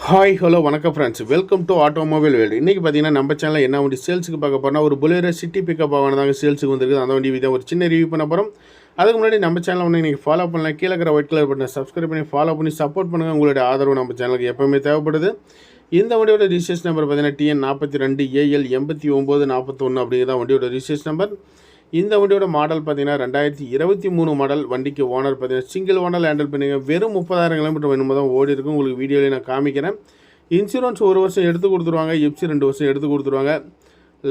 Hi hello வணக்கம் friends, welcome to automobile world. இன்றைக்கி பார்த்தீங்கன்னா நம்ம சேனலில் என்ன வண்டி சேல்ஸுக்கு பார்க்க போகிறோம்னா ஒரு பொலேரோ சிட்டி பிக்கப் ஆனதாங்க சேல்ஸுக்கு வந்துருக்குது. அந்த வண்டி தான் ஒரு சின்ன ரிவ்யூ பண்ண போகிறோம். அதுக்கு முன்னாடி நம்ம சேனல் ஒன்று இன்றைக்கி ஃபாலோ பண்ணலாம். கீழே இருக்கிற ஒயிட் கலர் பட்டனை சப்ஸ்கிரைப் பண்ணி ஃபாலோ பண்ணி சப்போர்ட் பண்ணுங்கள். உங்களுடைய ஆதரவு நம்ம சேனலுக்கு எப்போவுமே தேவைப்படுது. இந்த வண்டியோட ரிஜிஸ்ட்ரேஷன் நம்பர் பார்த்தீங்கன்னா TN42AL 8941 அப்படிங்கிறத வண்டியோட ரிஜிஸ்ட்ரேஷன் நம்பர். இந்த வண்டியோட மாடல் பார்த்தீங்கன்னா 2023 மாடல். வண்டிக்கு ஓனர் பார்த்தீங்கன்னா சிங்கிள் ஓனர் ஹேண்டில் பண்ணிங்க. வெறும் 30,000 கிலோமீட்டர் வேணுமோ தான் ஓடி இருக்கும். உங்களுக்கு வீடியோவில் நான் காமிக்கிறேன். இன்சூரன்ஸ் 1 வருஷம் எடுத்து கொடுத்துருவாங்க. எஃப்சி 2 வருஷம் எடுத்து கொடுத்துருவாங்க.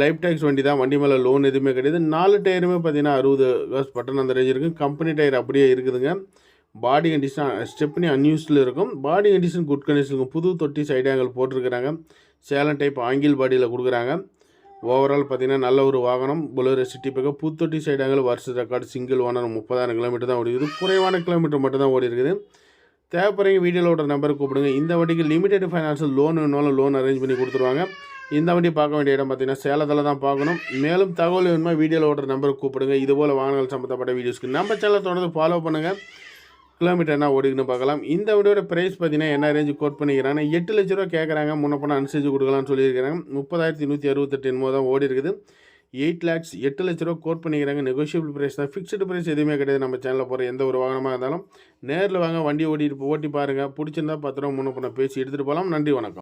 லைஃப் டேக்ஸ் வண்டி தான். வண்டி மேலே லோன் எதுவுமே கிடையாது. 4 டயருமே பார்த்தீங்கன்னா 60 காசு பட்டன் அந்த ரேஞ்ச் இருக்குது. கம்பெனி டயர் அப்படியே இருக்குதுங்க. பாடி கண்டிஷன் ஸ்டெப்னி அன்யூஸ்டில் இருக்கும். பாடி கண்டிஷன் குட் கண்டிஷன் இருக்கும். புது தொட்டி சைடு ஆங்கிள் போட்டிருக்கிறாங்க. சேலம் டைப் ஆங்கிள் பாடியில் கொடுக்குறாங்க. ஓவரால் பார்த்தீங்கன்னா நல்ல ஒரு வாகனம். பொலேரோ சிட்டி பிக்கப் புத்தொட்டி சைடு ஆங்கிள் வருஷ ரெக்கார்டு. சிங்கிள் ஓனர் 30,000 கிலோமீட்டர் தான் ஓடி இருக்குது. குறைவான கிலோமீட்டர் மட்டும் தான் ஓடி இருக்குது. தேவைப்படுறீங்க வீடியோவில் ஓடுற நம்பருக்கு கூப்பிடுங்க. இந்த வண்டிக்கு லிமிடெட் ஃபைனான்ஸில் லோன் வேணாலும் லோன் அரேஞ்ச் பண்ணி கொடுத்துருவாங்க. இந்த வண்டி பார்க்க வேண்டிய இடம் பார்த்தீங்கன்னா சேலத்தில் தான் பார்க்கணும். மேலும் தகவல் வேணுமா வீடியோவில் ஓடுற நம்பருக்கு கூப்பிடுங்க. இதுபோல் வாகனங்கள் சம்மந்தப்பட்ட வீடியோஸ்க்கு நம்ம சேனலை தொடர்ந்து ஃபாலோ பண்ணுங்கள். கிலோமீட்டர் என்ன ஓடிக்குன்னு பார்க்கலாம். இந்த வண்டியோட ப்ரைஸ் பார்த்தீங்கன்னா என்ன ரேஞ்சு கோட் பண்ணிக்கிறாங்க. 8 லட்ச ரூபா கேட்குறாங்க. முன்ன பணம் அனுசரித்து கொடுக்கலாம்னு சொல்லியிருக்கிறாங்க. 30,168 என்னமோ தான் ஓடி இருக்குது. 8 லேக்ஸ் 8 லட்ச ரூபா கோட் பண்ணிக்கிறாங்க. நெகோஷியபிள் ப்ரைஸ் தான். ஃபிக்ஸ்டு ப்ரைஸ் எதுவுமே கிடையாது. நம்ம சேனலில் போகிற எந்த ஒரு வாகனமாக இருந்தாலும் நேரில் வாங்க, வண்டி ஓட்டி பாருங்கள். பிடிச்சிருந்தா 10 ரூபா முன்ன பணம் பேசி எடுத்துகிட்டு போகலாம். நன்றி, வணக்கம்.